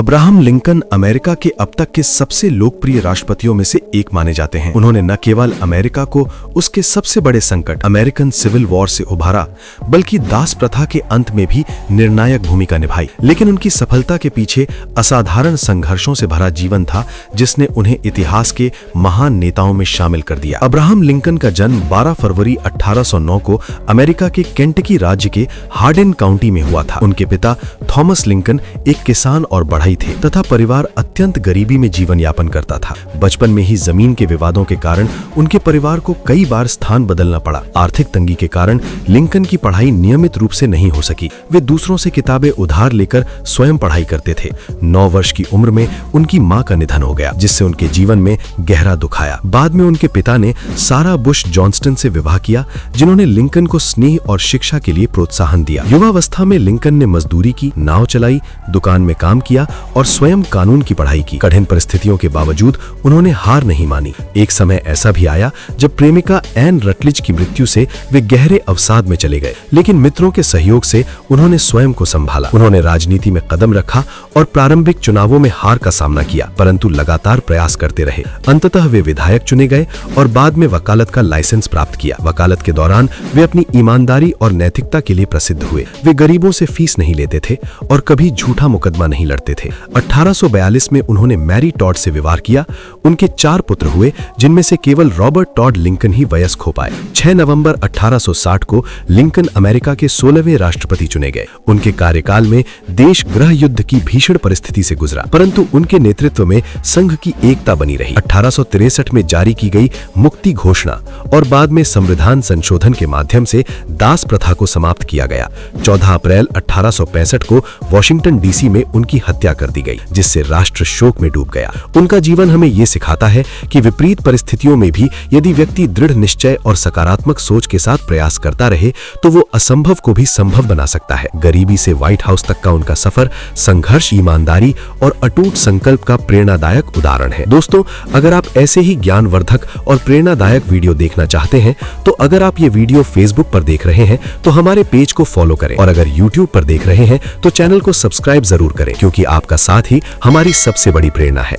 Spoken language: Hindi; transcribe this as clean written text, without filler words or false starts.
अब्राहम लिंकन अमेरिका के अब तक के सबसे लोकप्रिय राष्ट्रपतियों में से एक माने जाते हैं। उन्होंने न केवल अमेरिका को उसके सबसे बड़े संकट अमेरिकन सिविल वॉर से उभारा, बल्कि दास प्रथा के अंत में भी निर्णायक भूमिका निभाई। लेकिन उनकी सफलता के पीछे असाधारण संघर्षों से भरा जीवन था, जिसने उन्हें इतिहास के महान नेताओं में शामिल कर दिया। अब्राहम लिंकन का जन्म 12 फरवरी 1809 को अमेरिका के केंटकी राज्य के हार्डिन काउंटी में हुआ था। उनके पिता थॉमस लिंकन एक किसान और बढ़ई थे तथा परिवार अत्यंत गरीबी में जीवन यापन करता था। बचपन में ही जमीन के विवादों के कारण उनके परिवार को कई बार स्थान बदलना पड़ा। आर्थिक तंगी के कारण लिंकन की पढ़ाई नियमित रूप से नहीं हो सकी। वे दूसरों से किताबें उधार लेकर स्वयं पढ़ाई करते थे। 9 वर्ष की उम्र में उनकी मां का निधन हो गया, जिससे उनके जीवन में गहरा दुख आया। बाद में उनके पिता ने सारा बुश जॉनस्टन से विवाह किया, जिन्होंने लिंकन को स्नेह और शिक्षा के लिए प्रोत्साहन दिया। युवावस्था में लिंकन ने मजदूरी की, नाव चलाई, दुकान में काम किया और स्वयं कानून की पढ़ाई की। कठिन परिस्थितियों के बावजूद उन्होंने हार नहीं मानी। एक समय ऐसा भी आया जब प्रेमिका एन रटलिज की मृत्यु से वे गहरे अवसाद में चले गए, लेकिन मित्रों के सहयोग से उन्होंने स्वयं को संभाला। उन्होंने राजनीति में कदम रखा और प्रारंभिक चुनावों में हार का सामना किया, परंतु लगातार प्रयास करते रहे। अंततः वे विधायक चुने गए और बाद में वकालत का लाइसेंस प्राप्त किया। वकालत के दौरान वे अपनी ईमानदारी और नैतिकता के लिए प्रसिद्ध हुए। वे गरीबों से फीस नहीं लेते थे और कभी झूठा मुकदमा नहीं लड़ते थे। 1842 में उन्होंने मैरी टॉड से विवाह किया। उनके 4 पुत्र हुए, जिनमें से केवल रॉबर्ट टॉड लिंकन ही वयस्क हो पाए। 6 नवंबर 1860 को लिंकन अमेरिका के 16वें राष्ट्रपति चुने गए। उनके कार्यकाल में देश गृह युद्ध की भीषण परिस्थिति से गुजरा, परंतु उनके नेतृत्व में संघ की एकता बनी रही। 1863 में जारी की गई मुक्ति घोषणा और बाद में संविधान संशोधन के माध्यम से दास प्रथा को समाप्त किया गया। 14 अप्रैल 1865 को वॉशिंगटन डीसी में उनकी हत्या कर दी गई, जिससे राष्ट्र शोक में डूब गया। उनका जीवन हमें ये सिखाता है कि विपरीत परिस्थितियों में भी यदि व्यक्ति दृढ़ निश्चय और सकारात्मक सोच के साथ प्रयास करता रहे तो वो असंभव को भी संभव बना सकता है। गरीबी से व्हाइट हाउस तक का उनका सफर संघर्ष, ईमानदारी और अटूट संकल्प का प्रेरणादायक उदाहरण है। दोस्तों, अगर आप ऐसे ही ज्ञानवर्धक और प्रेरणादायक वीडियो देखना चाहते हैं तो अगर आप ये वीडियो फेसबुक पर देख रहे हैं तो हमारे पेज को फॉलो करें, और अगर यूट्यूब पर देख रहे हैं तो चैनल को सब्सक्राइब जरूर करें, क्योंकि आपका साथ ही हमारी सबसे बड़ी प्रेरणा है।